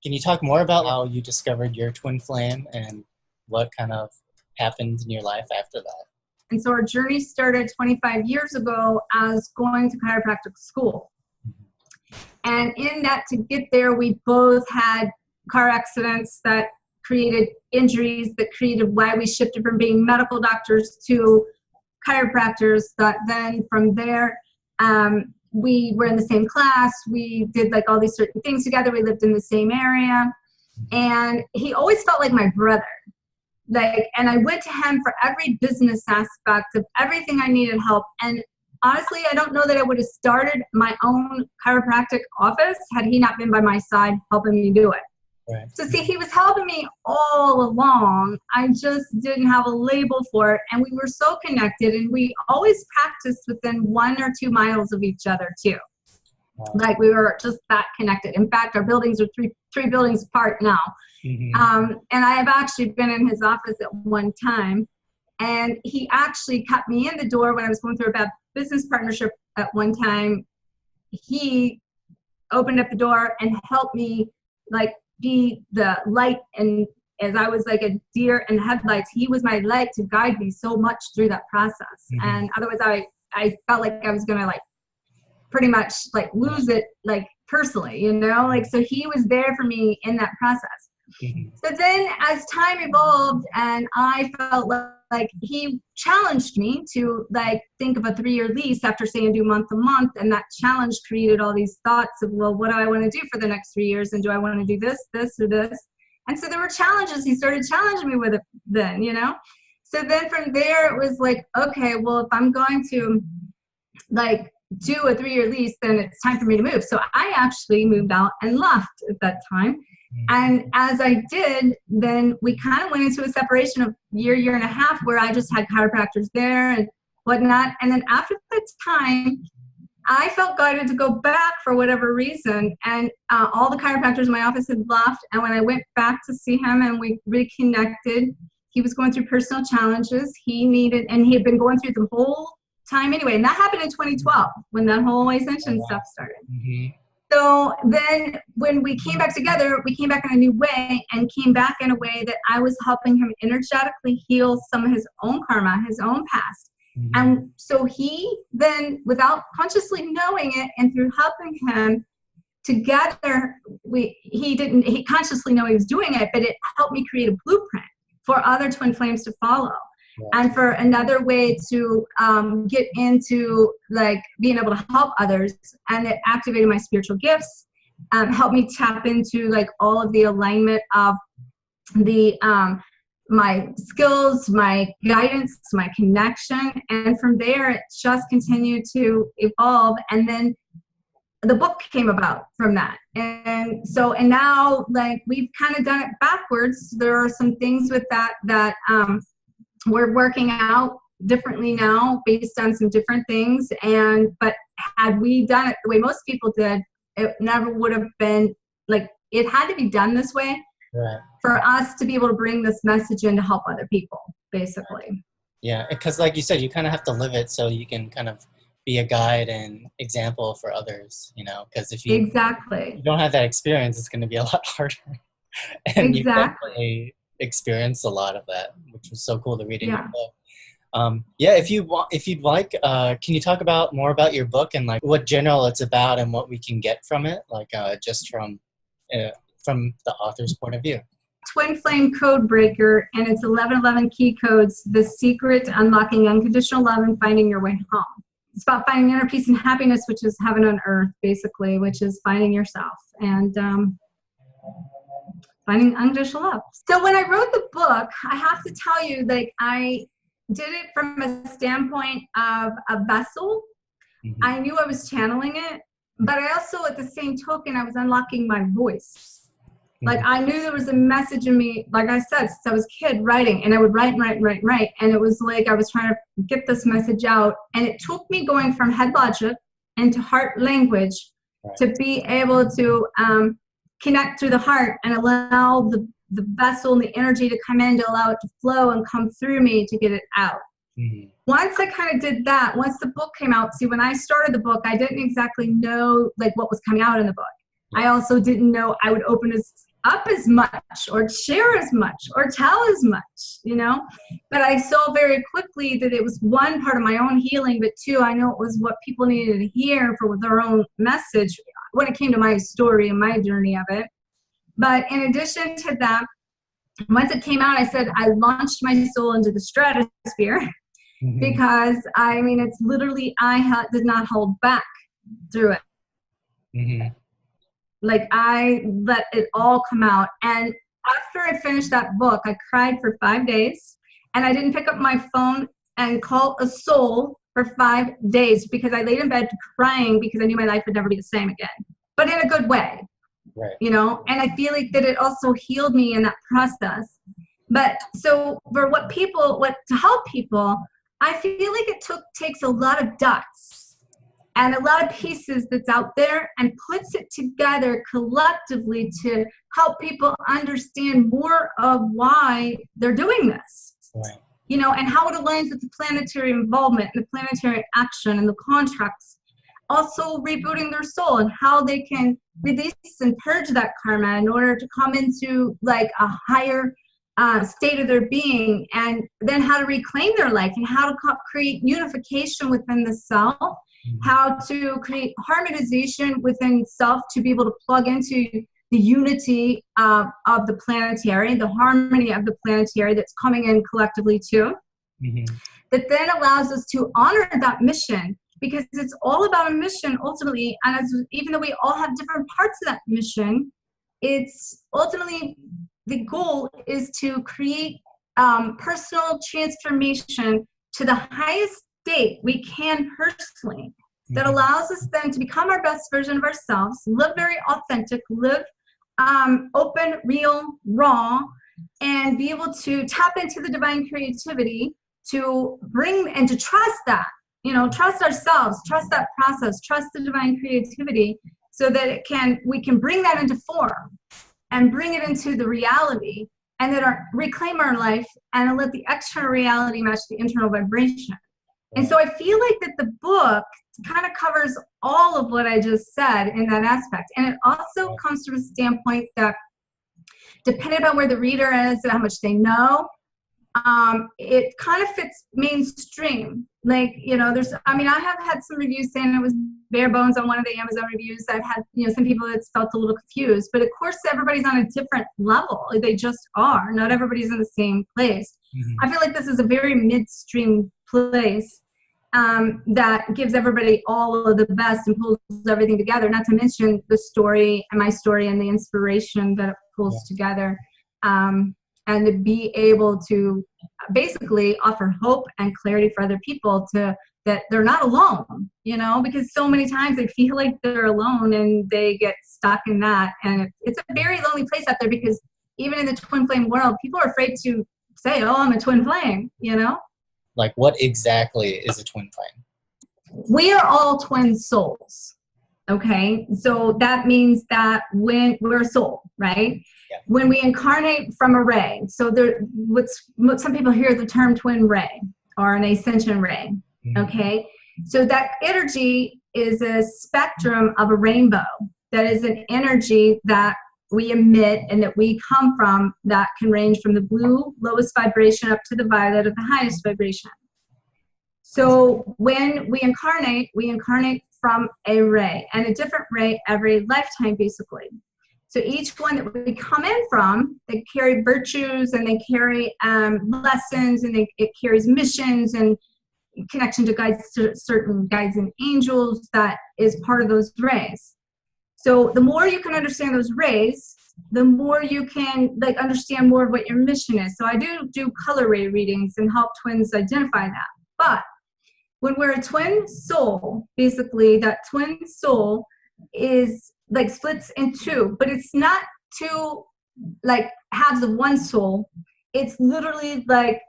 Can you talk more about how you discovered your twin flame and what kind of happened in your life after that? And so our journey started 25 years ago as going to chiropractic school. And in that, to get there, we both had car accidents that created injuries, that created why we shifted from being medical doctors to chiropractors. That then from there, we were in the same class. We did like all these certain things together. We lived in the same area. And he always felt like my brother. And I went to him for every business aspect of everything I needed help. And honestly, I don't know that I would have started my own chiropractic office had he not been by my side helping me do it. Right. So see, he was helping me all along. I just didn't have a label for it. And we were so connected, and we always practiced within 1 or 2 miles of each other too. Wow. Like we were just that connected. In fact, our buildings are three buildings apart now. Mm-hmm. And I have actually been in his office at one time, and he actually kept me in the door when I was going through a bad business partnership at one time. He opened up the door and helped me like be the light, and as I was like a deer in headlights, he was my light to guide me so much through that process. Mm-hmm. And otherwise I felt like I was gonna like pretty much like lose it, like personally, you know, like, so he was there for me in that process. Mm-hmm. So then as time evolved and I felt like he challenged me to like think of a 3-year lease after saying do month to month, and that challenge created all these thoughts of, well, what do I want to do for the next 3 years, and do I want to do this or this? And so there were challenges. He started challenging me with it then, you know. So then from there it was like, okay, well, if I'm going to like do a 3-year lease, then it's time for me to move. So I actually moved out and left at that time. And as I did, then we kind of went into a separation of year and a half where I just had chiropractors there and whatnot. And then after that time, I felt guided to go back for whatever reason. And all the chiropractors in my office had left. And when I went back to see him and we reconnected, he was going through personal challenges. He had been going through the whole time anyway. And that happened in 2012 when that whole ascension stuff started. Mm-hmm. So then when we came back together, we came back in a new way, and came back in a way that I was helping him energetically heal some of his own karma, his own past. Mm-hmm. And so he then, without consciously knowing it, and through helping him together, he consciously know he was doing it, but it helped me create a blueprint for other twin flames to follow. And for another way to get into like being able to help others, and it activated my spiritual gifts, helped me tap into like all of the alignment of the my skills, my guidance, my connection, and from there it just continued to evolve. And then the book came about from that. And now like we've kind of done it backwards. There are some things with that we're working out differently now based on some different things. But had we done it the way most people did, it never would have been like, it had to be done this way. Right. For us to be able to bring this message in to help other people, basically. Yeah, because like you said, you kind of have to live it so you can kind of be a guide and example for others, you know, because if you don't have that experience, it's going to be a lot harder. And you definitely experienced a lot of that, which was so cool to read in your book. If you'd like, can you talk more about your book and like what general it's about and what we can get from it, like just from the author's point of view? Twin Flame Code Breaker, and it's 1111 key codes, the secret to unlocking unconditional love and finding your way home. It's about finding inner peace and happiness, which is heaven on earth, basically, which is finding yourself and finding unconditional love. So when I wrote the book, I have to tell you, like, I did it from a standpoint of a vessel. Mm-hmm. I knew I was channeling it, but I also, at the same token, I was unlocking my voice. Like, I knew there was a message in me, like I said, since I was a kid, writing, and I would write. And it was like I was trying to get this message out. And it took me going from head logic into heart language to be able to connect through the heart and allow the vessel and the energy to come in, to allow it to flow and come through me to get it out. Mm-hmm. Once I kind of did that, once the book came out, see, when I started the book, I didn't exactly know like what was coming out in the book. I also didn't know I would open up as much or share as much or tell as much, you know. But I saw very quickly that it was one, part of my own healing, but two, I know it was what people needed to hear for their own message when it came to my story and my journey of it. But in addition to that, once it came out, I said I launched my soul into the stratosphere. Because I mean, it's literally, did not hold back through it. Like I let it all come out. And after I finished that book, I cried for 5 days, and I didn't pick up my phone and call a soul for 5 days, because I laid in bed crying because I knew my life would never be the same again, but in a good way. Right. You know, and I feel like that it also healed me in that process. But so for to help people, I feel like it takes a lot of dots and a lot of pieces that's out there and puts it together collectively to help people understand more of why they're doing this. Right. You know, and how it aligns with the planetary involvement and the planetary action and the contracts. Also rebooting their soul and how they can release and purge that karma in order to come into like a higher state of their being, and then how to reclaim their life and how to create unification within the self, how to create harmonization within self to be able to plug into the unity of the planetary, the harmony of the planetary that's coming in collectively too. That then allows us to honor that mission, because it's all about a mission ultimately. And even though we all have different parts of that mission, it's ultimately the goal is to create personal transformation to the highest state we can personally, that allows us then to become our best version of ourselves, live very authentic, live open, real, raw, and be able to tap into the divine creativity to bring and to trust that, you know, trust ourselves, trust that process, trust the divine creativity, so that we can bring that into form and bring it into the reality, and then reclaim our life and let the external reality match the internal vibration. And so I feel like that the book kind of covers all of what I just said in that aspect. And it also comes from a standpoint that, depending on where the reader is and how much they know, it kind of fits mainstream. Like, you know, I have had some reviews saying it was bare bones on one of the Amazon reviews. I've had, you know, some people that's felt a little confused, but of course everybody's on a different level. They just are. Not everybody's in the same place. I feel like this is a very midstream place that gives everybody all of the best and pulls everything together, not to mention the story and my story and the inspiration that it pulls together. And to be able to basically offer hope and clarity for other people that they're not alone, you know, because so many times they feel like they're alone and they get stuck in that. And it's a very lonely place out there, because even in the twin flame world, people are afraid to say, oh, I'm a twin flame, you know? Like, what exactly is a twin flame? We are all twin souls. Okay, so that means that when we're a soul, right? Yeah. When we incarnate from a ray, so what some people hear the term twin ray or an ascension ray. Okay, so that energy is a spectrum of a rainbow. That is an energy that we emit and that we come from, that can range from the blue lowest vibration up to the violet of the highest vibration. So when we incarnate from a ray, and a different ray every lifetime, basically. So each one that we come in from, they carry virtues and they carry lessons, and it carries missions and connection to guides, certain guides and angels that is part of those rays. So the more you can understand those rays, the more you can understand more of what your mission is. So I do color ray readings and help twins identify that. But when we're a twin soul, basically that twin soul is splits in two, but it's not two halves of one soul. It's literally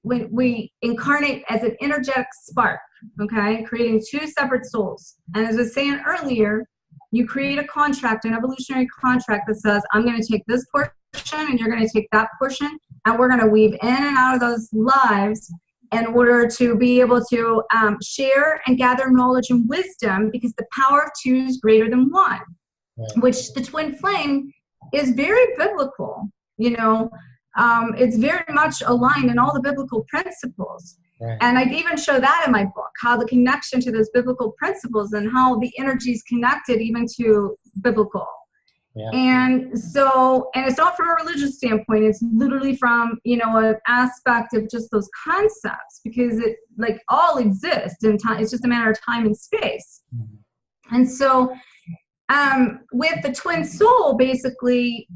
when we incarnate as an energetic spark, okay, creating two separate souls. And as I was saying earlier, you create a contract, an evolutionary contract that says, I'm going to take this portion and you're going to take that portion, and we're going to weave in and out of those lives in order to be able to share and gather knowledge and wisdom, because the power of two is greater than one, right. Which the twin flame is very biblical. You know, it's very much aligned in all the biblical principles. Right. And I even show that in my book, how the connection to those biblical principles and how the energy is connected even to biblical. Yeah. And so, and it's not from a religious standpoint, it's literally from, you know, an aspect of just those concepts, because it like all exist in time. It's just a matter of time and space. Mm-hmm. And so with the twin soul, basically,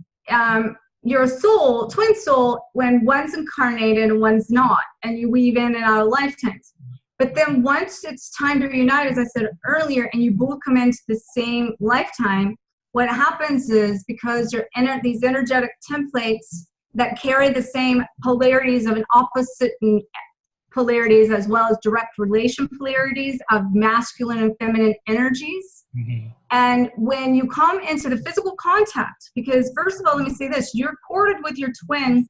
your soul, twin soul, when one's incarnated and one's not, and you weave in and out of lifetimes. But then once it's time to reunite, as I said earlier, and you both come into the same lifetime, what happens is, because you're these energetic templates that carry the same polarities of an opposite polarities, as well as direct relation polarities of masculine and feminine energies. Mm-hmm. And when you come into the physical contact, because first of all, let me say this, you're corded with your twin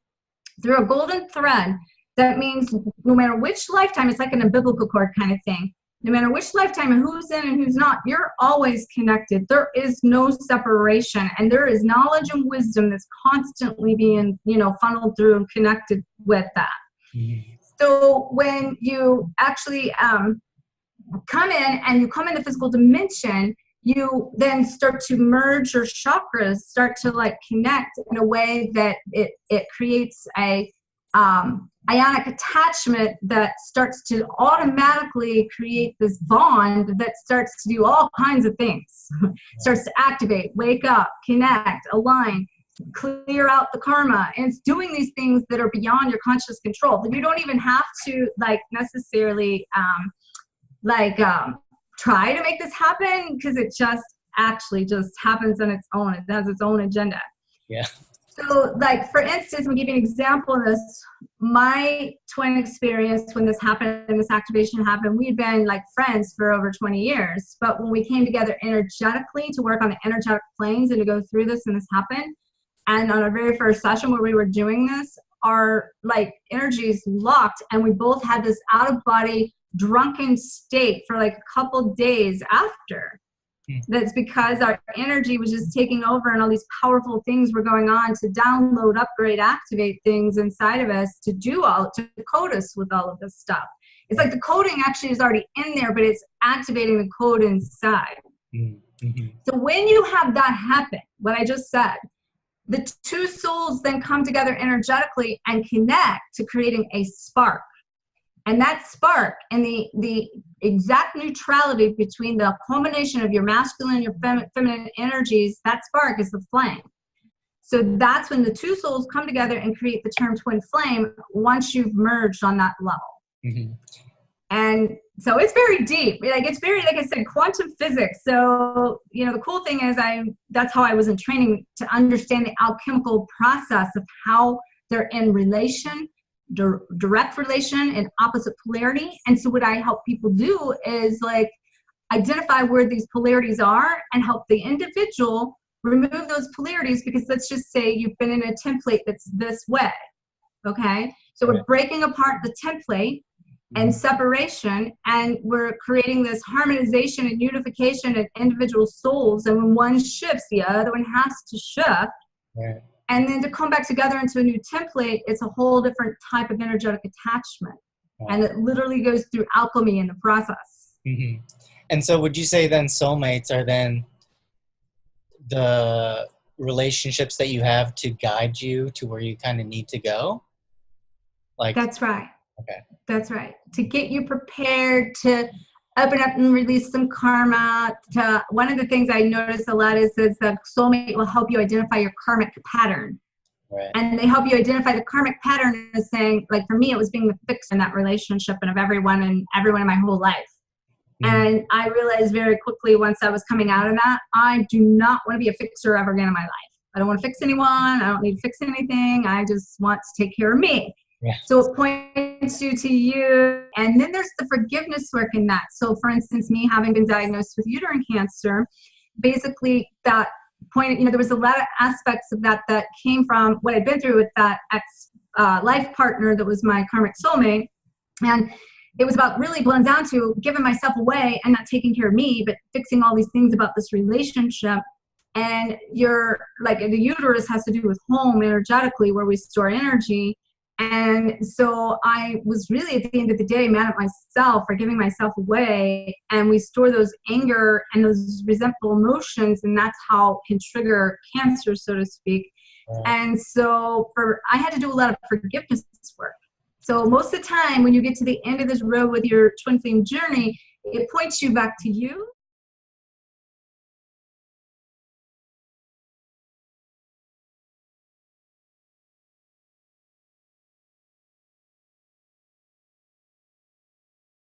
through a golden thread. That means no matter which lifetime, it's like an umbilical cord kind of thing. No matter which lifetime and who's in and who's not, you're always connected. There is no separation, and there is knowledge and wisdom that's constantly being, you know, funneled through and connected with that. Mm-hmm. So when you actually come in and you come in the physical dimension, you then start to merge your chakras, start to like connect in a way that it creates a ionic attachment that starts to automatically create this bond that starts to do all kinds of things. Starts to activate, wake up, connect, align, clear out the karma. And it's doing these things that are beyond your conscious control. But you don't even have to like necessarily try to make this happen, because it just actually just happens on its own. It has its own agenda. Yeah. So, like, for instance, we'll give you an example of this. My twin experience when this happened and this activation happened, we'd been like friends for over 20 years. But when we came together energetically to work on the energetic planes and to go through this, and this happened, and on our very first session where we were doing this, our like energies locked, and we both had this out-of-body drunken state for like a couple days after. That's because our energy was just taking over, and all these powerful things were going on to download, upgrade, activate things inside of us to code us with all of this stuff. It's like the coding actually is already in there, but it's activating the code inside. Mm-hmm. So when you have that happen, what I just said, the two souls then come together energetically and connect to creating a spark. And that spark and the exact neutrality between the combination of your masculine and your feminine energies, that spark is the flame. So that's when the two souls come together and create the term twin flame once you've merged on that level. Mm-hmm. And so it's very deep. Like, it's very, like I said, quantum physics. So, you know, the cool thing is that's how I was in training, to understand the alchemical process of how they're in relation, direct relation and opposite polarity. And so what I help people do is like identify where these polarities are and help the individual remove those polarities, because let's just say you've been in a template that's this way. Okay. So we're breaking apart the template and separation, and we're creating this harmonization and unification of individual souls. And when one shifts, the other one has to shift. Right. And then to come back together into a new template, it's a whole different type of energetic attachment. Wow. And it literally goes through alchemy in the process. Mm-hmm. And so would you say then soulmates are then the relationships that you have to guide you to where you kind of need to go? Like, that's right. Okay. That's right. To get you prepared to open up and release some karma. One of the things I notice a lot is that soulmate will help you identify your karmic pattern. Right. And they help you identify the karmic pattern as saying, like, for me, it was being the fixer in that relationship and of everyone in my whole life. Mm-hmm. And I realized very quickly once I was coming out of that, I do not want to be a fixer ever again in my life. I don't want to fix anyone. I don't need to fix anything. I just want to take care of me. Yeah. So it points you to you. And then there's the forgiveness work in that. So for instance, me having been diagnosed with uterine cancer, basically that point, there was a lot of aspects of that came from what I'd been through with that life partner that was my karmic soulmate. And it was about really blown down to giving myself away and not taking care of me, but fixing all these things about this relationship. And your, like, the uterus has to do with home energetically, where we store energy. And so I was really, at the end of the day, mad at myself for giving myself away. And we store those anger and those resentful emotions, and that's how it can trigger cancer, so to speak. And so I had to do a lot of forgiveness work. So most of the time when you get to the end of this road with your twin flame journey, it points you back to you.